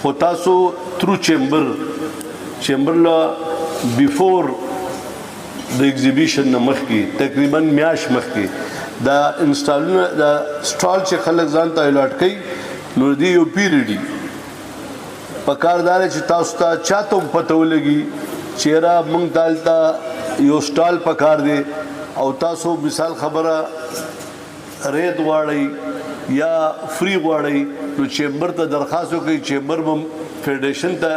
خو تاسو ترو چیمبر لا بیفور د ایگزیبیشن نه مخکې تقریبا میاشت مخکې دا انسټالونه دا سټال چې خلک ځان ته الاټ کوي نو دی یو پیریډ پکار دار چې تاسو ته چاته پته ولګي چیرې موږ دالته یو سټال پکار دی او تاسو مثال خبره ریت غواړئ یا فری غواړئ نو چیمبر ته درخواست وکړئ چیمبر به فیډریشن ته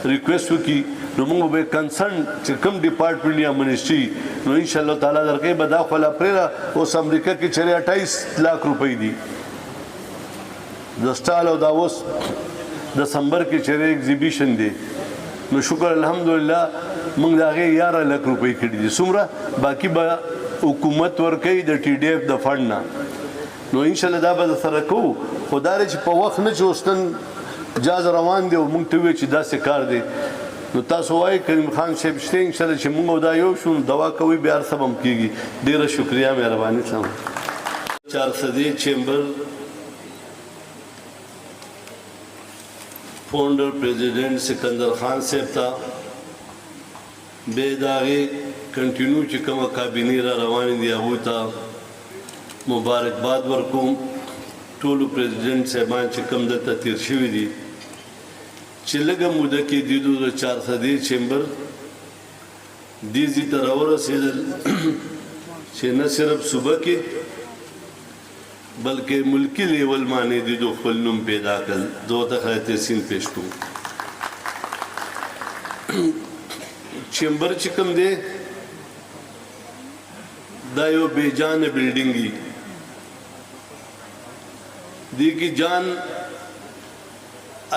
ریکویسټ وکړي نو موږ به کنسرن چې کوم ډپارټمنټ یا منسټري نو ان شاء الله تعالی درکې به دا خو لا پرېږده اوس امریکا کې چېرې 28 लाख روپۍ دي د سټال او دا اوس دسمبر کې چېرې ایگزیبیشن دی نو شکر الحمدلله موږ د هغې 11 लाख روپۍ کړي دي څومره باقي به حکومت ورکوي د ټي ډي ایف د فنډ نه نو انشاءالله دا به سره کوو خو دا دی چې په وخت نه چې اوس نن جاز روان دی او موږ ته ووایي چې داسې کار دی نو تاسو وایي کریم خان صاحب شته انشاءالله چې موږ او دا یو شو دوا کوي بیا هر څه به هم کېږي ډېره شکریه مهرباني سلام چارسدی چیمبر فاؤنڈر پریزیڈنٹ سکندر خان صاحب تا بے داغے کنٹینیو چې کومه کابینې را روانې دي هغوی ته مبارکباد ورکوم ټولو پریزیډنټ صاحبان چې کوم دلته تیر شوي دي چې لږه موده کې دیدو د چارسدی چیمبر دې ځای ته راورسېدل چې نه صرف صوبه کې بلکې ملکی لیول باندې دیدو خپل نوم پیدا کړل دو ته خدای تحسین پیش کوم چیمبر چې کوم دی دا یو بے جان بلډینګ دی دی کی جان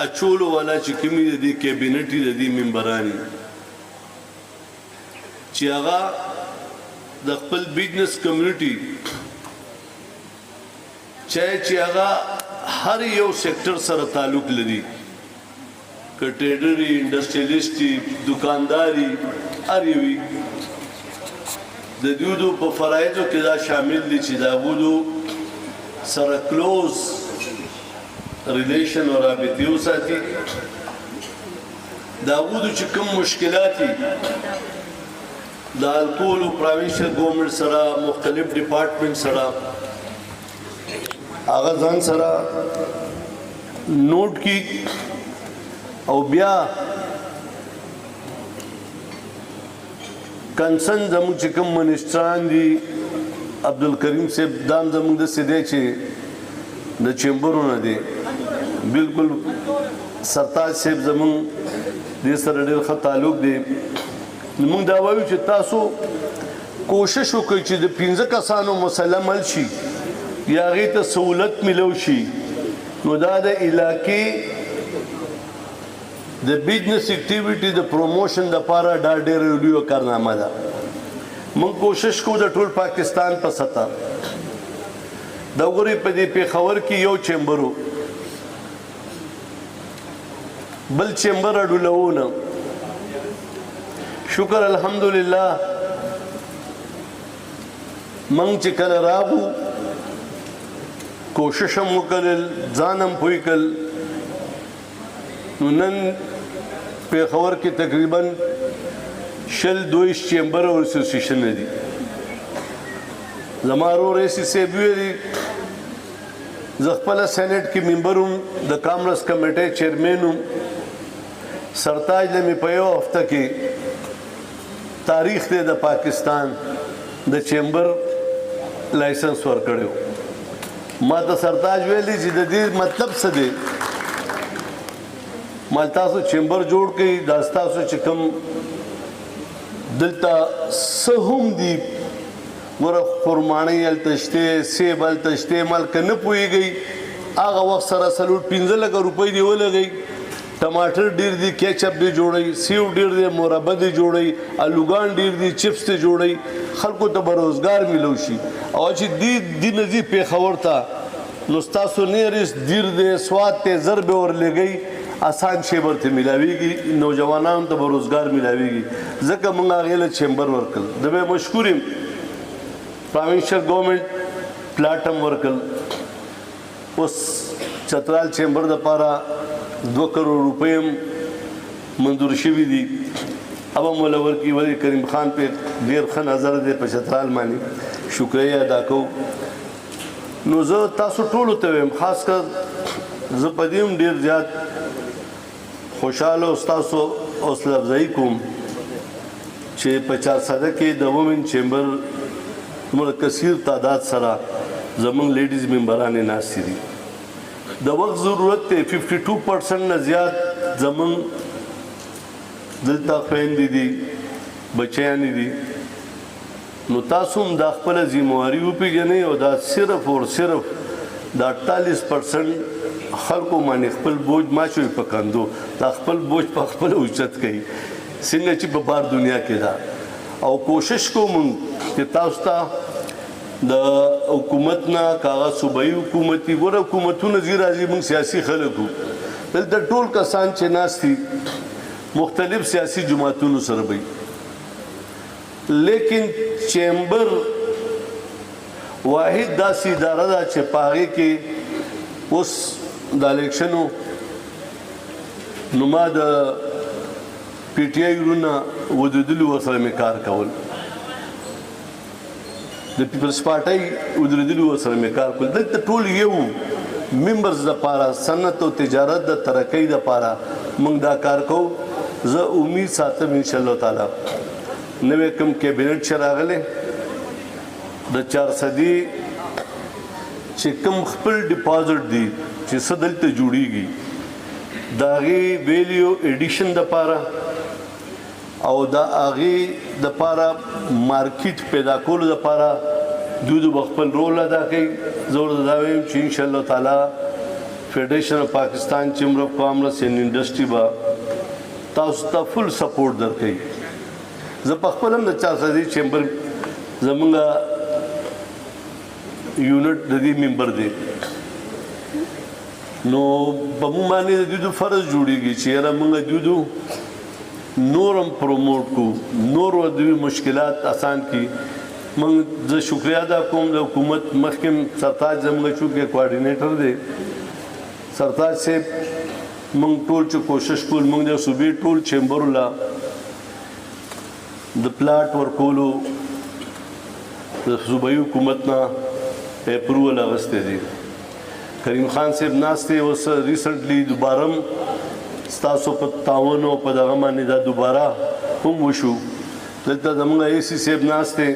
اچولو والا چې کومې د دې کابینټ د دې ممبران چې هغه د خپل بزنس کمیونټي چې هغه هر یو سیکټر سره تعلق لري که ټریډري انډسټریالیسټي دکانداري هر یوي د دوی په فرایضو کې دا شامل دي چې دا غوډو سره کلوز ریلیشن او رابطې وساتي دا غوډو چې کوم مشکلات دي د الکول او پروینشل ګورنمنت سره مختلف ډپارټمنټ سره هغه ځان سره نوٹ کی او بیا کنسن زموږ چې کوم منسټران دي عبدالکریم صاحب دام زموږ داسې دی چې د چیمبرونه دی بالکل سرتاج صاحب زموږ دې سره ډېر ښه تعلق دی موږ دا وایو چې تاسو کوشش وکړئ چې د 15 کسانو مسله حل شي یا هغې ته سهولت میلو شي نو دا د علاقې د بزنس اکټیویټي د پروموشن لپاره دا ډېره لویه کارنامه ده موږ کوشش کوو د ټول پاکستان په سطح د وګورئ په دې پېښور کې یو چیمبر و بل چیمبر اډولو نه شکر الحمدلله موږ چې کله راغو کوشش هم وکړل ځان هم پوه کړل نو نن پېښور کې تقریبا 22 چیمبر او اسوسییشن دي زما ورور ایسي صاحب ویلي زه خپله سینټ کې ممبر وم د کامرس کمیټۍ چیرمین وم سرتاج له مې په یو هفته کې تاریخ دی د پاکستان د چیمبر لایسنس ورکړی ما ته سرتاج ویلي چې د دې مطلب څه دی ما تاسو چیمبر جوړ کړئ دا ستاسو چې کوم دلته څه هم دي ګوره خرماڼۍ هلته شته سیب هلته شته مال که نه پوهېږئ هغه وخت سره څلور 15 لکه روپۍ دې ولګئ ټماټر ډېر دي کیچپ دې جوړئ سیو ډېر دی مربه دې جوړئ الوګان ډېر دي چپس دې جوړئ خلکو ته به روزګار میلو شي او چې دې نه ځي پېښور ته نو ستاسو نیرس دیر دی سواد ته زر به ورلګئ آسان شی ورته ملاویږي نوجوانانو ته به روزګار ملاویږي ځکه موږ هغې له چیمبر ورکړل د به مشکور یم پروینشل ګورنمنټ پلاټ هم ورکړل اوس چترال چیمبر دپاره 2 کروڑ روپۍ هم منظور شوي دي اب هم ولا ورکي ولی کریم خان په ډېر ښه نظر دی په چترال باندې شکریه ادا کوو نو زه تاسو ټولو ته وایم خاص کر زه په دې هم ډېر زیات خوشحاله او ستاسو حوصله افزایي کوم چې په چارسده کې د وومن چیمبر دومره کثیر تعداد سره زموږ لیډیز ممبرانې ناستې دي د وخت ضرورت دی 52% نه زیات زموږ دلته خویندې دي بچیانې دي نو تاسو هم دا خپله ذمواري وپېژنئ او دا صرف اور صرف دا 48% خلکو باندې خپل بوج ماچوي په کندو دا خپل بوج په خپله اوچت کوي څنګه چې په بار دنیا کې ده او کوشش کوو موږ چې تاسو ته د حکومت نه کاغه صوبایي حکومتي ګوره حکومتونه ځي راځي موږ سیاسي خلک وو دلته ټول کسان چې ناست دي مختلف سیاسي جماعتونو سره وي لیکن چیمبر واحد داسې اداره ده چې په هغې کې اوس د الیکشنو نو ما د پی ټي آی ورونه ودرېدلي ورسره مې کار کول د پیپلز پارټۍ ودرېدلي ورسره مې کار کول دلته ټول یو ممبرز دپاره صنعت او تجارت د ترقۍ دپاره موږ دا کار کوو زه امید ساتم انشاءالله تعالی نوې کوم کابینټ چې راغلی د 400 چې کوم خپل ډیپازټ دی چې څه دلته جوړیږي د هغې ویلیو ایډیشن دپاره او د هغې دپاره مارکیټ پیدا کولو دپاره دوی به خپل رول ادا کوي زه ورته دا وایم چې انشاءالله تعالی فیډریشن اف پاکستان چیمبر اف کامرس اینڈ انډسټري به تاسو ته فل سپورټ درکوي زه په خپل هم د 400 چیمبر زمونږ یونټ د دې ممبر دی نو په موږ باندې د دوی فرض جوړیږي چې یاره موږ دوی نور هم پروموټ کو نور و دوی مشکلات آسان کی موږ زه شکریه ادا کوم د حکومت مخکې سرتاج زموږ چونکې کوارډینیټر دی سرتاج صاحب موږ ټول چې کوشش کول موږ د صوبې ټول چیمبرو له د پلاټ ورکولو د صوبایي حکومت نه اپروول اغستی دی کریم خان صاحب ناست دی اوس ریسنټلی دوباره هم ستاسو په تعاون او په دغه باندې دا دوباره هم وشو دلته زموږ اے سی صاحب ناست دی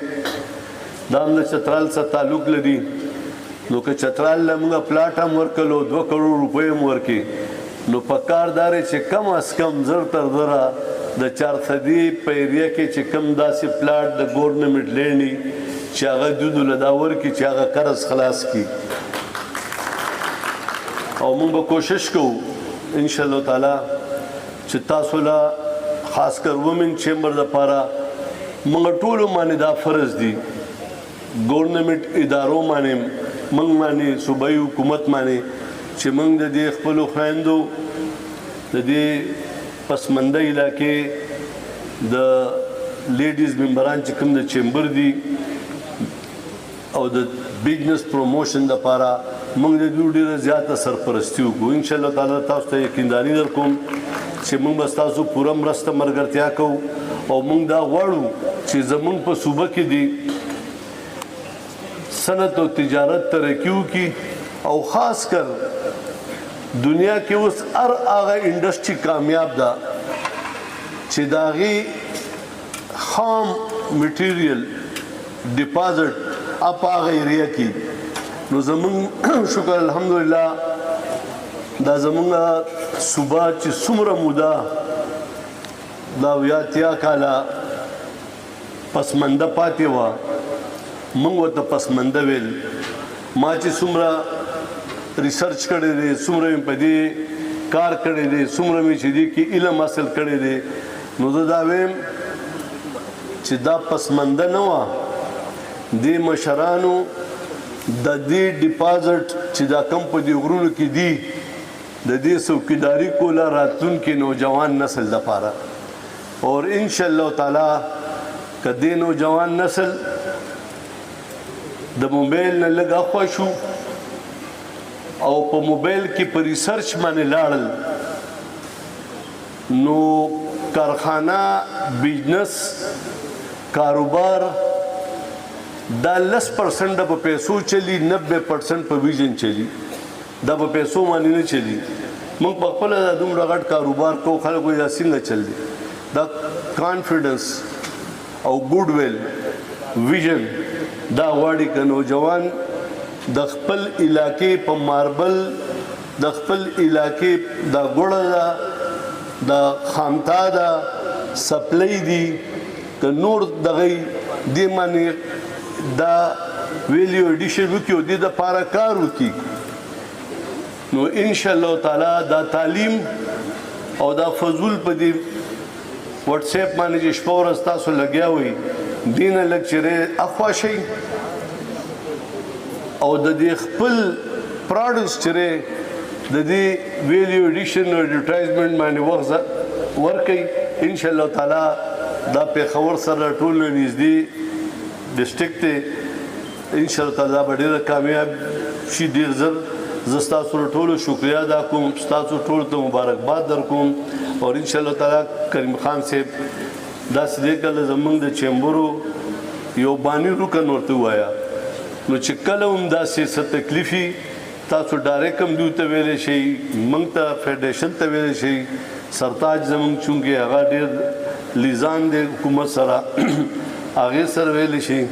دا هم د چترال سره تعلق لري نو که چترال له موږ پلاټ هم ورکړو 2 کروڑ روپۍ هم ورکړي نو پکار دا دی چې کم از کم زر تر زره د 400 په ایریا کې چې کم داسې پلاټ د ګورنمنټ لینډ چې هغه دوی له دا ورکړي چې هغه قرض خلاص کړي او موږ به کوشش کوو انشاءالله تعالی چې تاسو له خاص کر وومن چیمبر دپاره موږ ټولو باندې دا فرض دي ګورنمنټ ادارو باندې موږ باندې صوبایي حکومت باندې چې موږ د دې خپلو خویندو د دې پسمنده علاقې د لیډیز ممبران چې کوم د چیمبر دي او د بزنس پروموشن دپاره موږ د دوی ډېره زیاته سرپرستي وکړو انشاءالله تعالی تاسو ته یقینداري درکوم چې موږ به ستاسو پوره مرسته ملګرتیا کوو او موږ دا غواړو چې زموږ په صوبه کې دي صنعت او تجارت ترقي وکړي او خاص کر دنیا کې اوس هر هغه انډسټري کامیاب ده چې د هغې خام میټیریل ډیپازټ په هغه ایریا کې نو زمونږ شکر الحمدلله دا زمونږ صوبه چې څومره موده دا 80 کاله پسمنده پاتې وه موږ ورته پسمنده ویل ما چې څومره ریسرچ کړی دی څومره مې په دې کار کړی دی څومره مې چې دې کې علم حاصل کړی دی نو زه دا وایم چې دا پسمنده نه وه دې مشرانو د دې ډیپازټ چې دا کم په دې غرونو کې دي د دې څوکیداري کوله راتلونکي نوجوان نسل دپاره اور انشاءالله تعالی که دې نوجوان نسل د موبایل نه لږ اخوا شو او په موبایل کې په ریسرچ باندې لاړل نو کارخانہ بزنس کاروبار دا 10% په پیسو چلی 90% په ویژن چلی دا په پیسو باندې نه چلی موږ په خپل دومره غټ کاروبار کو خلکو یا څنګه چل دی دا کانفیډنس او ګډ ویل ویژن دا غواړي که نوجوان د خپل علاقې په ماربل د خپل علاقې دا ګوړه ده دا خامتا ده سپلی دي که نور دغه دې باندې دا ویلیو ایډیشن وکړي او دې دپاره کار وکړي نو انشاءالله تعالی دا تعلیم او دا فضول په دې واتس اپ باندې چې شپه ورځ تاسو لګیا وئ دې نه لږ چیرې اخوا شئ او د دې خپل پراډکټس چیرې د دې ویلیو ایډیشن او ایډورټایزمنټ باندې وخت ورکئ انشاءالله تعالی دا پېښور سره ټول نږدې ډسټرکټ دی انشاءالله تعالی دا به ډېره کامیاب شي ډېر زر زه ستاسو ټولو شکریه ادا کوم ستاسو ټولو ته مبارکباد در کوم او انشاءالله تعالی کریم خان صاحب داسې دی کله زموږ د چیمبرو یو بانی رکن ورته ووایه نو چې کله هم داسې څه تکلیف وي تاسو ډایرکټ هم دوی ته ویلی شئ موږ ته فیډریشن ته ویلی شئ سرتاج زموږ چونکې هغه ډېر لیزان دی حکومت سره هغې سره ویلی شئ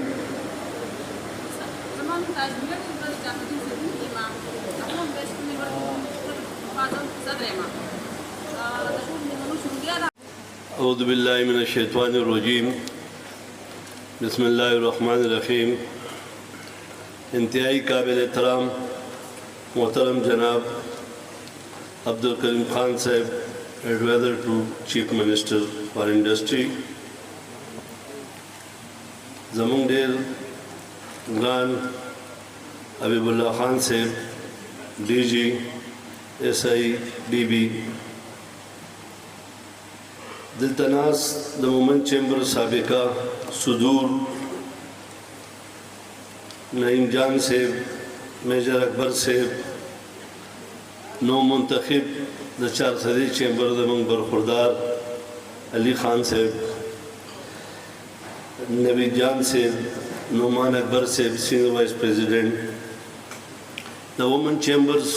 اعوذ باللہ من الشیطان الرجیم بسم اللہ الرحمن الرحیم انتہائی قابل احترام محترم جناب عبدالکریم خان صاحب ایڈوائزر ٹو چیف منسٹر فار انڈسٹری زمون ډېر ګران حبیب الله خان صاحب ڈی جی ایس آئی بی بی دلته ناست د مومند چیمبر سابقه صدور نعیم جان صاحب میجر اکبر صاحب نو منتخب د چارسدی چیمبر زموږ برخوردار علی خان صاحب نوید جان صاحب نعمان اکبر صاحب سینئر وائس پریزیڈنٹ د وومن چیمبرز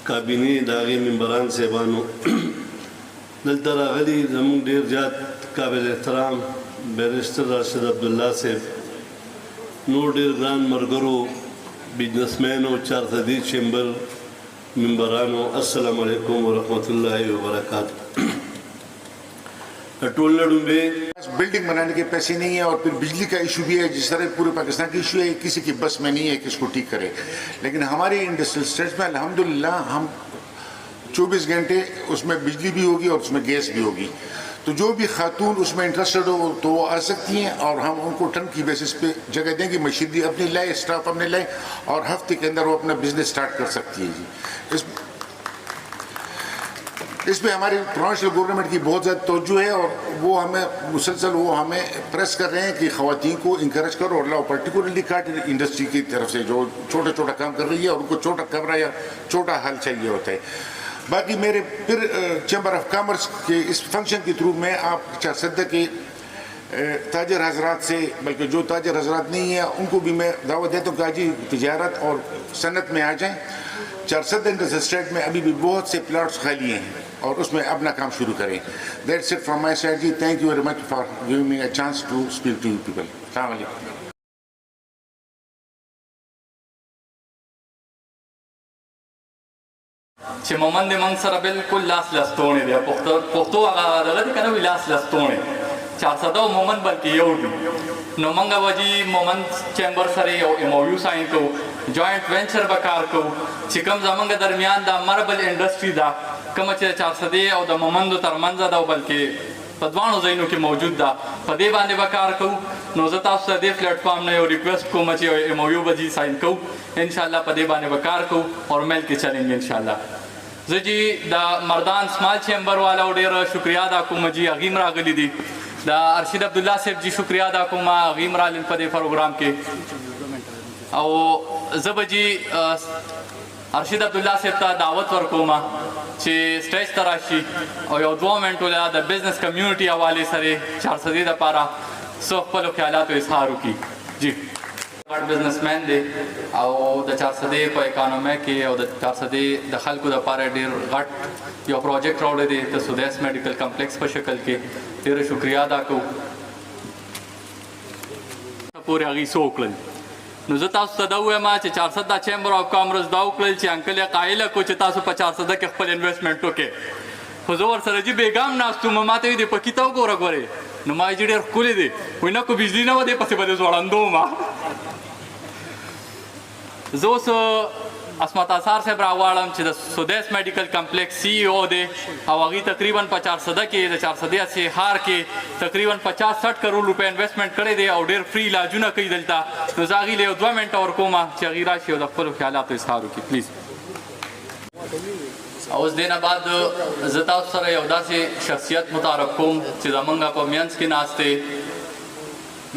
کابینې د هغې ممبران صاحبانو دلته راغلي زموږ ډېر زیات قابل احترام بیرسټر راشد عبدالله صاحب نور ډېر ګران ملګرو بزنسمینو چارسدي چیمبر ممبرانو السلام علیکم ورحمۃ اللہ وبرکاتہ ٹول لڑومبے بلڈنگ بنانے کے پیسے نہیں ہیں اور پھر بجلی کا ایشو بھی ہے جس طرح پورے پاکستان کی ایشو ہے کسی کی بس میں نہیں ہے کہ اس کو ٹھیک کرے لیکن ہمارے انڈسٹریل اسٹیٹس میں الحمدللہ ہم 24 گھنٹے اس میں بجلی بھی ہوگی اور اس میں گیس بھی ہوگی تو جو بھی خاتون اس میں انٹرسٹڈ ہو تو وہ آ سکتی ہیں اور ہم ان کو ٹرن کی بیسس پہ جگہ دیں گے مشینری اپنی لائے اسٹاف اپنے لائے اور ہفتے کے اندر وہ اپنا بزنس سٹارٹ کر سکتی ہے جی اس پہ ہماری پروونشل گورنمنٹ کی بہت زیادہ توجہ ہے اور وہ ہمیں مسلسل وہ ہمیں پریس کر رہے ہیں کہ خواتین کو انکریج کرو اور لاؤ پرٹیکولرلی کاٹن انڈسٹری کی طرف سے جو چھوٹا چھوٹا کام کر رہی ہے اور ان کو چھوٹا کمرہ یا چھوٹا حل چاہیے ہوتا ہے باقی میرے پھر چیمبر آف کامرس کے اس فنکشن کے تھرو میں آپ چارسدہ کے تاجر حضرات سے بلکہ جو تاجر حضرات نہیں ہیں ان کو بھی میں دعوت دیتا ہوں کہ آج تجارت اور صنعت میں آ جائیں چارسدہ انڈسٹریل اسٹیٹ میں ابھی بھی بہت سے پلاٹس خالی ہیں اور اس میں اپنا کام شروع کریں دیٹس اٹ فرام مائی سائڈ جی تھینک یو ویری مچ فار گیونگ می اے چانس ٹو اسپیک ٹو یو پیپل السلام علیکم چې مومند موږ سره بالکل لاس لستوڼې دی پښتو هغه دغه دی که نه وي لاس لستوڼې چارسده او مومند بلکې یو دي نو موږ به جي مومند چیمبر سره یو ایم او یو ساین کوو جوائنٹ وینچر به کار کوو چې کوم زموږ درمیان دا مربل انډسټري ده کومه چې د چارسدې او د مومندو ترمنځه ده او بلکې په دواړو ځایونو کې موجود ده په دې باندې به کار کوو نو زه تاسو ته دې پلیټ فارم نه یو ریکویسټ کوم چې یو ایم او یو به جي ساین کوو انشاءالله په دې باندې به کار کوو اور مل کې چلیں گے انشاءالله زه جی د مردان سمال چیمبر والا ډېر شکریه ادا کوم جی هغې راغلي دي د ارشد عبدالله صاحب جی شکریه ادا کوم هغې راغلل په دې پروګرام کې او زه به جی ارشد عبدالله صاحب ته دعوت ورکوم چې سټیج ته راشي او یو 2 منټو د بزنس کمیونټي حوالې سره 400 لپاره څو خپلو خیالاتو اظهار وکړي. جی غټ بزنسمین دی او د 400 په اکانومي کې او د 400 د خلکو لپاره ډېر غټ یو پروجیکټ راوړی دی د سودیس میډیکل کمپلیکس په شکل کې. ډېره شکریا ادا کوو پورې هغې څه وکړل. نو زه تاسو ته دا ووایم چې 400 دا چیمبر آف کامرس دا وکړل چې انکل یې قایله کړو چې تاسو په 400 کې خپل انویسټمنټ وکړئ. خو زه ورسره جي بېګام ناست وم، ما ته ویې د پکې ته وګوره ګورې. نو ما یې چې ډېر ښکلې دی، وایي نه کو بجلي نه وه دې پسې به دې ځوړندوم. زه اوس عصمت اثار صاحب راغواړم چې د سودیس میډیکل کمپلیکس سی ای او دی او هغې تقریبا په 400 کې د 400 ښار کې تقریبا 50-60 کروڑ روپۍ انویسټمنټ کړی دی او ډېر فری علاجونه کوي دلته. نو زه هغې له یو 2 منټه ورکوم چې هغې راشي او د خپلو خیالاتو اظهار وکړي پلیز. او اوس دې نه بعد زه تاسو سره یو داسې شخصیت متعارف کوم چې زمونږ په منځ کې ناست دی،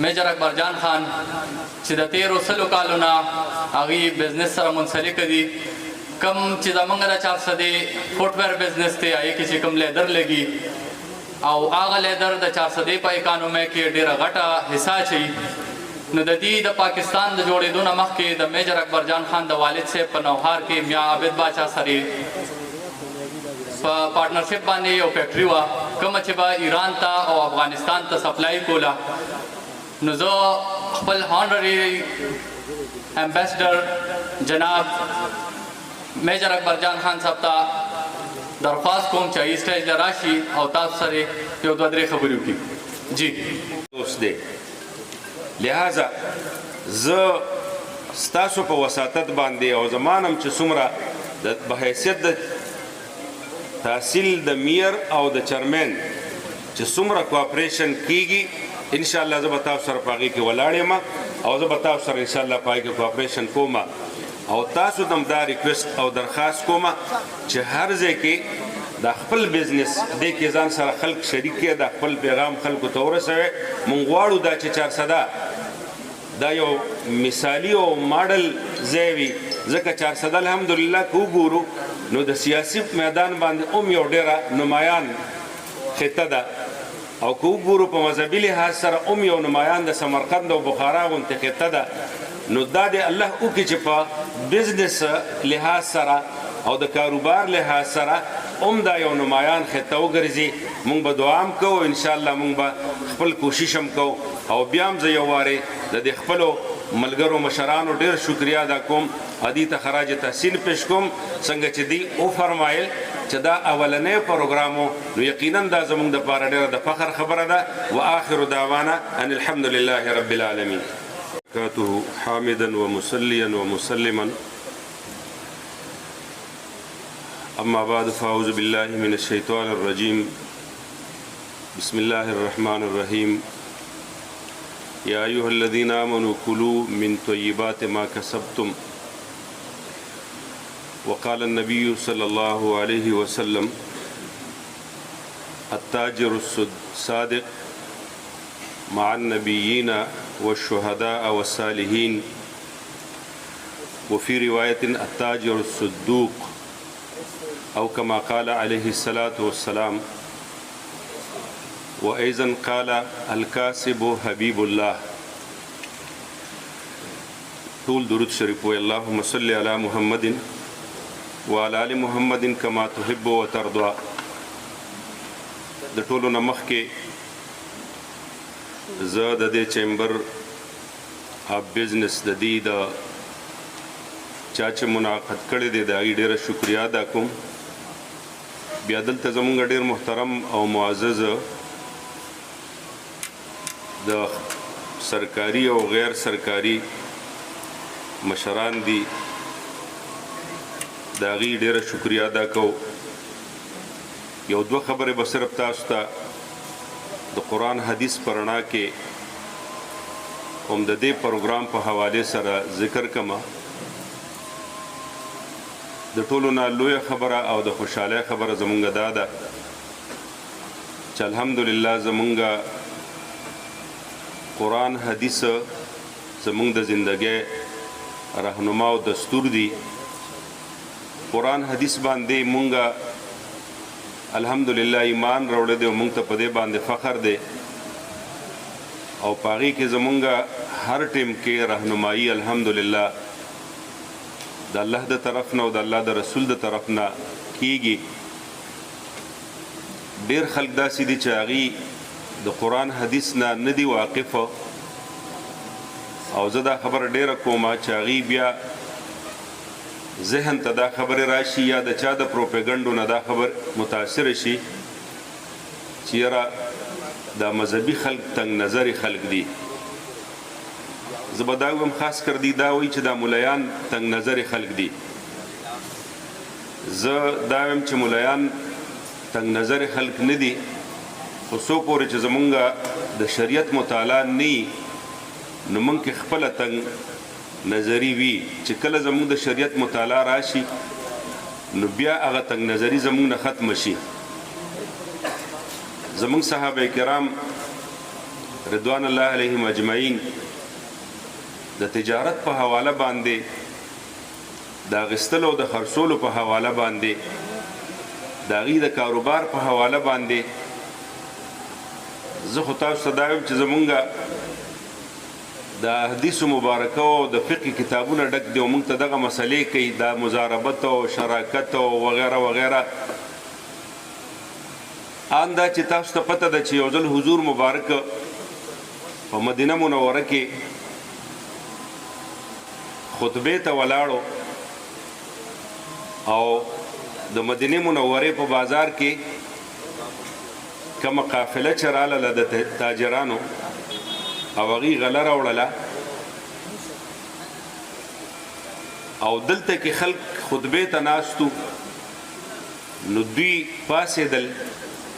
میجر اکبر جان خان، چې د 13 کالو نه هغې بزنس سره منسلک دي. کم چې زمونږ د 400 فوټویر بزنس دی هغې کې چې کوم لیدر لګي او هغه لیدر د 400 په اکانومي کې ډېره غټه حصه اچوي. نو د دې د پاکستان د جوړېدو نه مخکې د میجر اکبر جان خان د والد صاحب په نوهار کې میاں عابد باچا سره په پارټنرشپ باندې یو فیکټري وه کومه چې به ایران ته او افغانستان ته سپلای کوله. نو زه خپل هانرري امبیسډر جناب میجر اکبر جان خان صاحب ته درخواست کوم چې هغې سټیج ته راشي او تاسو سره یو 2-3 خبرې وکړي. جی دوست دی، لہذا زه ستاسو په وساطت باندې او زمانم چې څومره په حیثیت د تحصیل د میر او د چیرمین چې څومره کوآپریشن کیږي انشاءالله زه به تاسو سره په هغې کې ولاړ یم او زه به تاسو سره انشاءالله په هغې کې کوآپریشن کوم او تاسو ته هم دا ریکویسټ او درخواست کوم چې هر ځای کې د خپل بزنس دې کې ځان سره خلک شریک کړي، د خپل پیغام خلکو ته ورسوي. موږ غواړو دا چې 400 دا یو مثالي او ماډل ځای وي، ځکه 400 الحمدلله که وګورو نو د سیاسي میدان باندې هم یو ډېره نمایان خطه ده او که وګورو په مذهبي لحاظ سره هم یو نمایان د سمرقند او بخارا غوندې خطه ده. نو دا د الله وکړي چې په بزنس لحاظ سره او د کاروبار لحاظ سره هم دا یو نمایان خطه وګرځي. موږ به دعا هم کوو، انشاءالله موږ به خپل کوشش هم کوو. او بیا هم زه یو وارې د دې خپلو ملګرو مشرانو ډېر شکریا ادا کوم، هدي ته خراج تحسین پیش کوم څنګه چې دوی وفرمایل چې دا اولنی پروګرام نو یقینا دا زموږ دپاره ډېره د فخر خبره ده. واخر دعوانا ان الحمد لله رب العالمین. حامدا ومصليا ومسلما اما بعد فاعوذ بالله من الشيطان الرجيم بسم الله الرحمن الرحيم يا أيها الذين آمنوا كلوا من طيبات ما كسبتم وقال النبي صلى الله عليه وسلم التاجر الصادق مع النبيين والشهداء والصالحين وفي رواية التاجر الصدوق أو كما قال عليه الصلاة والسلام وأيضا قال الكاسب حبيب الله. طول درود شریف وی اللهم صل على محمد وعلى آل محمد كما تحب وترضى. د ټولو نه مخکې زه د دې چیمبر اف بزنس د دې د چا چې منعقد کړی دی د هغې ډېره شکریا ادا کوم. بیا دلته زموږ ډېر محترم او معزز د سرکاري او غیر سرکاري مشران دي، د هغې ډېره شکریا ادا کوو. یو 2 خبرې به صرف تاسو ته د قرآن حدیث په رڼا کې هم د دې پروګرام په حوالې سره ذکر کما. د ټولو نه لویه خبره او د خوشحالۍ خبره زمونږ دا ده چې الحمدلله زمونږ قرآن حدیث زمونږ د زندګۍ رهنما او دستور دي. قرآن حدیث باندې مونږ الحمدلله ایمان راوړی دی او موږ ته په دې باندې فخر دی او په هغې کې زمونږ هر ټیم کې رهنمایي الحمدلله د الله د طرف نه او د الله د رسول د طرف نه کیږي. ډېر خلک داسې دي چې هغې د قرآن حدیث نه نه دي واقف او زه دا خبره ډېره کومه چې هغې بیا ذهن ته دا خبرې راشي یا د چا د پروپیګنډو نه دا خبر متاثره شي چې یاره دا مذهبي خلک تنګ نظري خلک دي. زه به دا ویم خاص کر دی دا وایي چې دا ملایان تنګ نظري خلک دي. زه دا ویم چې ملایان تنګ نظري خلک نه دي، خو څو پورې چې زمونږ د شریعت مطالعه نه وي نو موږ کې خپله تنګ نظری وي. چې کله زمونږ د شریعت مطالعه راشي نو بیا هغه تنګ نظري زمونږ نه ختم شي. زمونږ صحابه کرام رضوان الله علیهم اجمعین د تجارت په حواله باندې د اخیستلو او د خرڅولو په حواله باندې د هغې د کاروبار په حواله باندې زه خو تاسو ته دا وایم چې زمونږ د حدیثو مبارکه او د فقه کتابونه ډک دي او موږ ته دغه مسلې کوي د مضاربت او شراکت او وغیره وغیره. ان دا چې تاسو ته پته ده چې یو ځل حضور مبارک په مدینه منوره کې خطبې ته ولاړو او د مدینه منورې په بازار کې کومه قافله چې راله د تاجرانو او هغې غله راوړله او دلته کې خلک خطبې ته ناستو نو دوی پاسېدل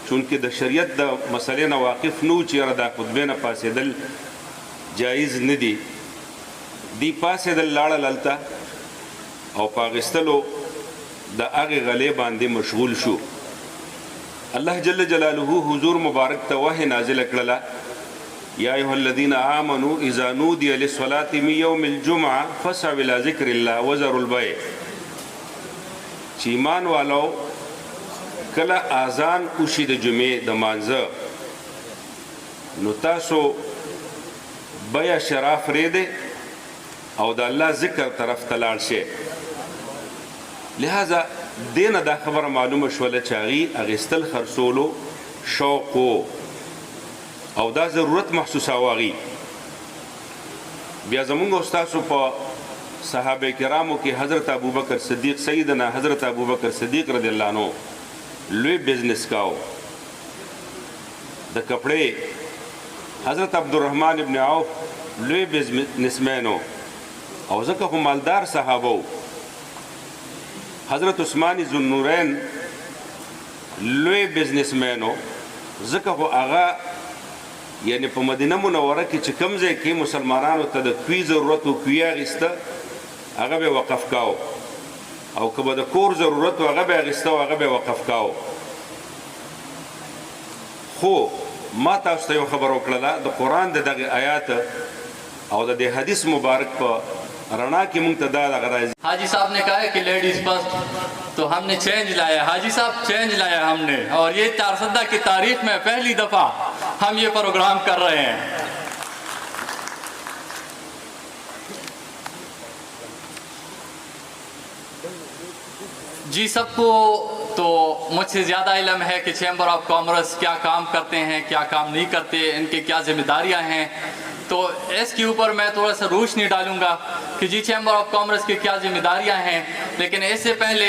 چونکې د شریعت د مسلې نه واقف نه و چې یاره دا خطبې نه پاسېدل جایز نه دي. دی پاسېدل لاړل هلته او په اخیستلو د هغې غلې باندې مشغول شو. الله جل جلاله حضور مبارک ته وحی نازله کړله یا ایها الذین آمنوا اذا نودی للصلاة من یوم الجمعه فاسعوا الی ذکر الله وذروا البیع. چې ایمان والو کله اذان وشي د جمعې د مانځه نو تاسو بیع شرا پرېږدئ او د الله ذکر طرف ته لاړ شئ. لہذا دینه دا خبره معلومه شوله چې هغې اخیستل خرڅولو شوق و او دا ضرورت محسوساوه هغې. بیا زمونږ استاسو په صحابه کرامو کې حضرت ابوبکر صدیق سیدنا حضرت ابوبکر صدیق رضی الله عنه لوی بزنس کاو د کپڑے. حضرت عبدالرحمن ابن عوف لوی بزنسمین او ځکه خو مالدار صحابه و. حضرت عثمان ذوالنورین لوی بزنسمین و ځکه خو هغه یعنی په مدینه منوره کې چې کوم ځای کې مسلمانانو ته د کوي ضرورت و کوي اخیسته هغه به وقف کاو او که به د کور ضرورت و هغه به اخیسته او هغه به وقف کاو. خو ما تاسو ته یو خبر وکړله د قرآن د دغه آیات او د دې حدیث مبارک په رڼا کې موږ ته دا دغه راځي. हाजी साहब ने कहा है कि लेडीज फर्स्ट, तो हमने चेंज लाया. हाजी साहब चेंज लाया हमने और ये चारसदा की तारीख में पहली दफ़ा हम ये प्रोग्राम कर रहे हैं. जी सबको तो मुझसे ज़्यादा इल्म है कि चैम्बर ऑफ कॉमर्स क्या काम करते हैं क्या काम नहीं करते, इनकी क्या जिम्मेदारियां हैं. तो इसके ऊपर मैं थोड़ा सा रोशनी डालूंगा कि जी चैम्बर ऑफ कॉमर्स की क्या जिम्मेदारियां हैं. लेकिन इससे पहले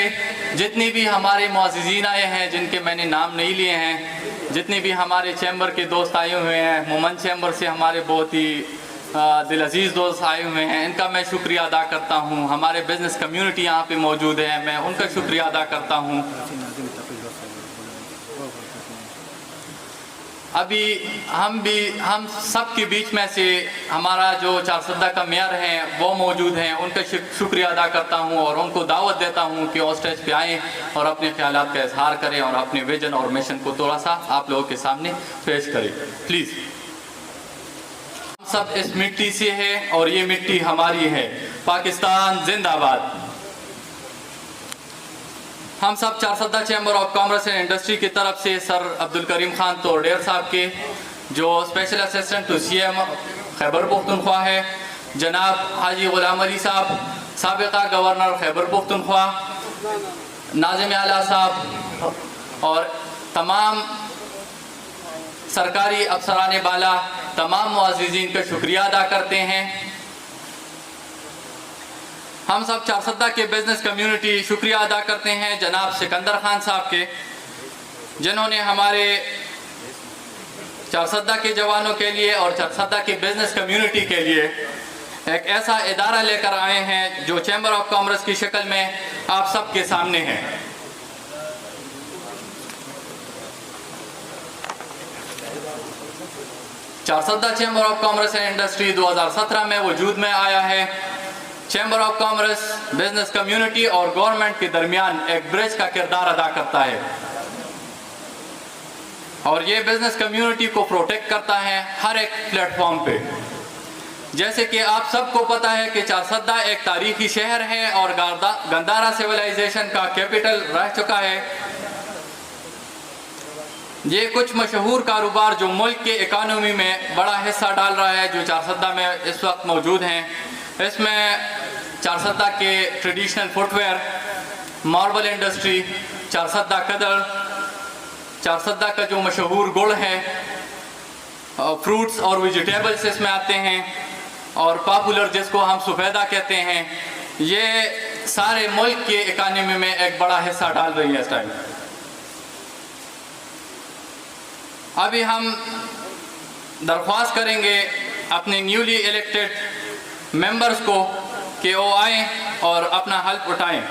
जितनी भी हमारे मुअज़्ज़िज़ीन आए हैं जिनके मैंने नाम नहीं लिए हैं, जितने भी हमारे चैम्बर के दोस्त आए हुए हैं, मोमन चैम्बर से हमारे बहुत ही दिल अजीज़ दोस्त आए हुए हैं, इनका मैं शुक्रिया अदा करता हूँ. हमारे बिज़नेस कम्युनिटी यहाँ पे मौजूद है, मैं उनका शुक्रिया अदा करता हूँ. अभी हम सब के बीच में से हमारा जो चारसदा का मेयर हैं वो मौजूद हैं, उनका शुक्रिया अदा करता हूं और उनको दावत देता हूं कि वो स्टेज पे आएँ और अपने ख्यालात का इजहार करें और अपने विजन और मिशन को थोड़ा सा आप लोगों के सामने पेश करें प्लीज़. हम सब इस मिट्टी से है और ये मिट्टी हमारी है. पाकिस्तान जिंदाबाद. हम सब Charsadda chamber of commerce and industry की तरफ से सर अब्दुल करीम खान तोरडेर साहब के, जो special assistant to CM Khyber Pakhtunkhwa है, जनाब हाजी गुलाम अली साहब साबिका गवर्नर खैबर पख्तूनख्वा, नाज़िम आला साहब और तमाम सरकारी अफसरान बाला, तमाम मुअज़्ज़िज़ीन का शुक्रिया अदा करते हैं। हम सब चारसदा के बिज़नेस कम्युनिटी शुक्रिया अदा करते हैं जनाब सिकंदर खान साहब के, जिन्होंने हमारे चारसदा के जवानों के लिए और चारसदा की बिज़नेस कम्युनिटी के लिए एक ऐसा इदारा लेकर आए हैं जो चैम्बर ऑफ कॉमर्स की शक्ल में आप सबके सामने है। Charsadda chamber of commerce and industry 2017 में वजूद में आया है। Chamber of commerce business community और गवर्नमेंट के दरमियान एक ब्रिज का किरदार अदा करता है और ये बिजनेस कम्युनिटी को प्रोटेक्ट करता है हर एक प्लेटफॉर्म पे। जैसे कि आप सबको पता है कि चारसदा एक तारीखी शहर है और गंदारा सिविलाइजेशन का कैपिटल रह चुका है। ये कुछ मशहूर कारोबार जो मुल्क के इकानमी में बड़ा हिस्सा डाल रहा है, जो चारसदा में इस वक्त मौजूद हैं, इसमें चारसदा के traditional footwear, marble industry, Charsadda कदर, चारसदा का जो मशहूर गुड़ है, फ्रूट्स और वेजिटेबल्स इसमें आते हैं, और पॉपुलर जिसको हम सफ़ेदा कहते हैं, ये सारे मुल्क के इकानमी में एक बड़ा हिस्सा डाल रही है इस टाइम। अभी हम दरख्वास्त करेंगे अपने न्यूली इलेक्टेड मेंबर्स को कि वो आएँ और अपना हल्फ उठाएं।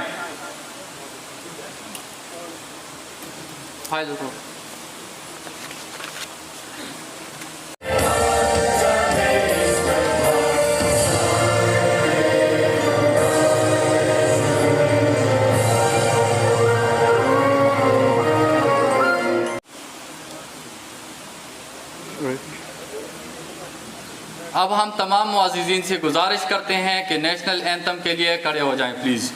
अब हम तमाम मुअज़्ज़िज़ीन से गुजारिश करते हैं कि नेशनल एंथम के लिए खड़े हो जाएं प्लीज़।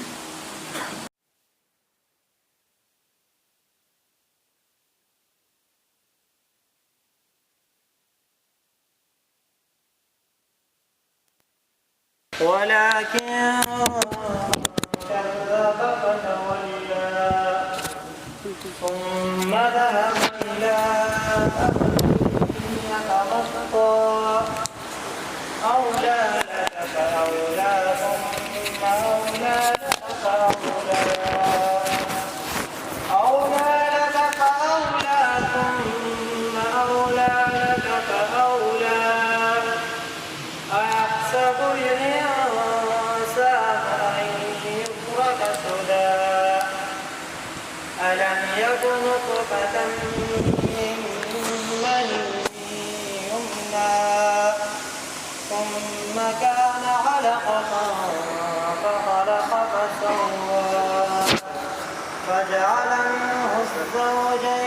ألم يكن نطفة من مني يمنى ثم كان علقة فخلق فسوى فجعل منه الزوجين